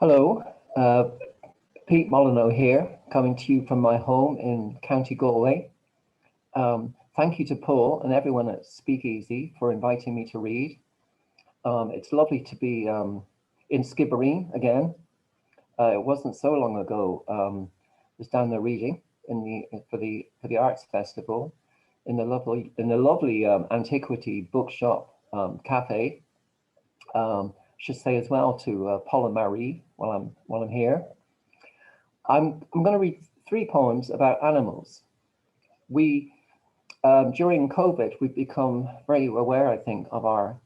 Hello, uh, Pete Mullineaux here, coming to you from my home in County Galway. Thank you to Paul and everyone at Speakeasy for inviting me to read. It's lovely to be in Skibbereen again. It wasn't so long ago. I was down there reading for the Arts Festival in the lovely antiquity bookshop cafe. Should say as well to Paul and Marie while I'm here. I'm going to read three poems about animals. We During COVID, we've become very aware, I think, of our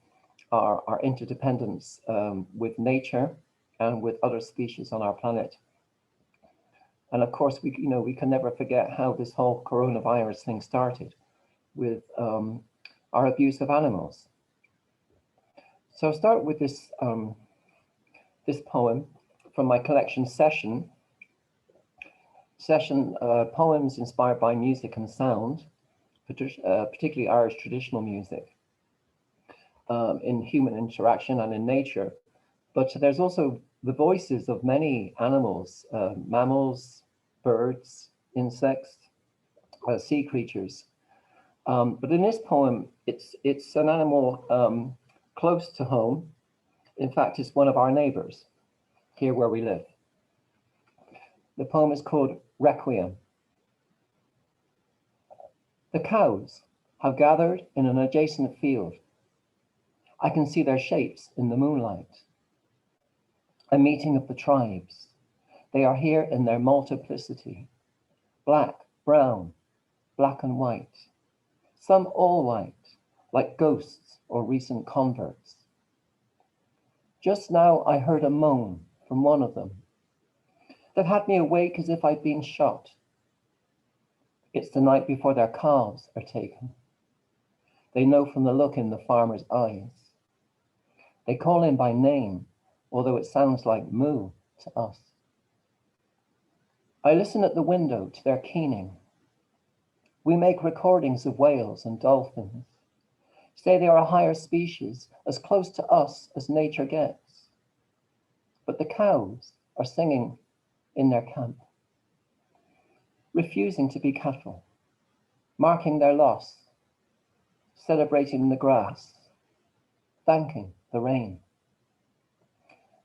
interdependence with nature and with other species on our planet. And of course, we can never forget how this whole coronavirus thing started with our abuse of animals. So I'll start with this poem from my collection Session poems inspired by music and sound, particularly Irish traditional music, in human interaction and in nature. But there's also the voices of many animals, mammals, birds, insects, sea creatures. But in this poem, it's an animal close to home. In fact, it's one of our neighbors here where we live. The poem is called Requiem. The cows have gathered in an adjacent field. I can see their shapes in the moonlight. A meeting of the tribes. They are here in their multiplicity. Black, brown, black and white. Some all white, like ghosts or recent converts. Just now I heard a moan from one of them that had me awake as if I'd been shot. It's the night before their calves are taken. They know from the look in the farmer's eyes. They call him by name, although it sounds like moo to us. I listen at the window to their keening. We make recordings of whales and dolphins, say they are a higher species, as close to us as nature gets. But the cows are singing in their camp, refusing to be cattle, marking their loss, celebrating the grass, thanking the rain.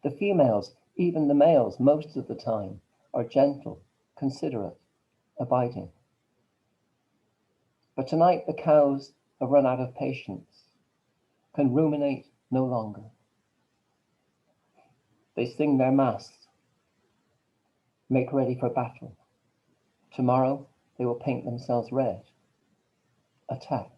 The females, even the males most of the time, are gentle, considerate, abiding. But tonight the cows have run out of patience, can ruminate no longer. They sing their mass, make ready for battle. Tomorrow they will paint themselves red. Attack.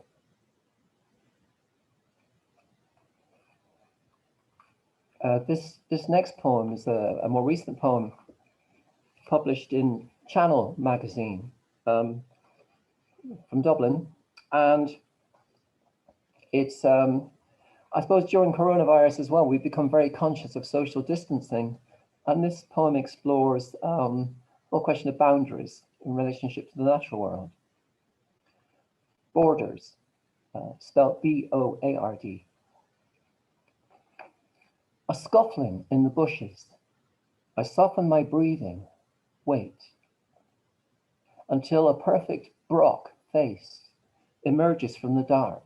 This next poem is a more recent poem published in Channel magazine from Dublin, and it's I suppose during coronavirus as well, we've become very conscious of social distancing, and this poem explores the whole question of boundaries in relationship to the natural world. Borders, spelled B-O-A-R-D. A scuffling in the bushes. I soften my breathing, wait, until a perfect Brock face emerges from the dark.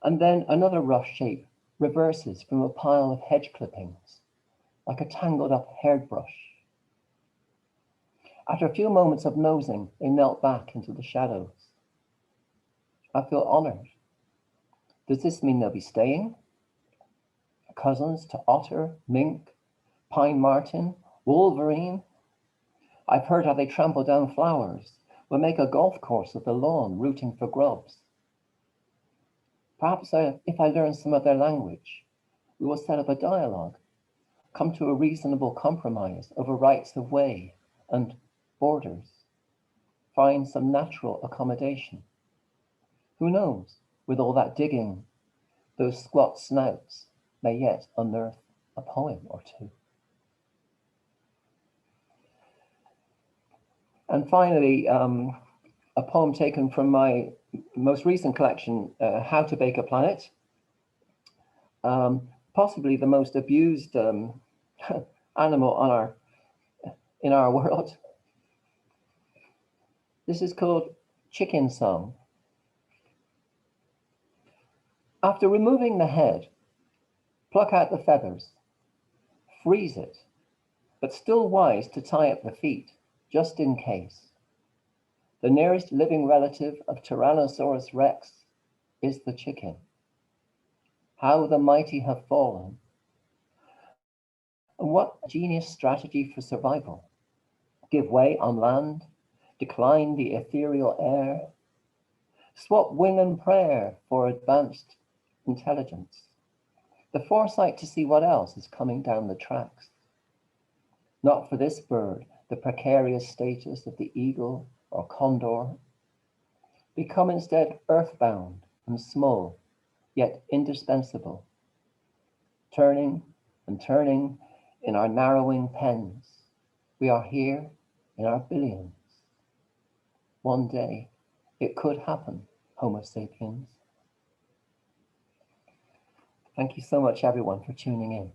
And then another rough shape reverses from a pile of hedge clippings, like a tangled up hairbrush. After a few moments of nosing, they melt back into the shadows. I feel honored. Does this mean they'll be staying? Cousins to otter, mink, pine marten, wolverine. I've heard how they trample down flowers, will make a golf course of the lawn, rooting for grubs. Perhaps if I learn some of their language, we will set up a dialogue, come to a reasonable compromise over rights of way and borders, find some natural accommodation. Who knows, with all that digging, those squat snouts may yet unearth a poem or two. And finally, a poem taken from my most recent collection, How to Bake a Planet. Possibly the most abused animal in our world. This is called chicken song. After removing the head, pluck out the feathers, freeze it, but still wise to tie up the feet, just in case. The nearest living relative of Tyrannosaurus Rex is the chicken. How the mighty have fallen. And what a genius strategy for survival. Give way on land, decline the ethereal air, swap wing and prayer for advanced intelligence, the foresight to see what else is coming down the tracks. Not for this bird, the precarious status of the eagle or condor. Become instead earthbound and small, yet indispensable. Turning and turning in our narrowing pens, we are here in our billions. One day, it could happen, Homo sapiens. Thank you so much, everyone, for tuning in.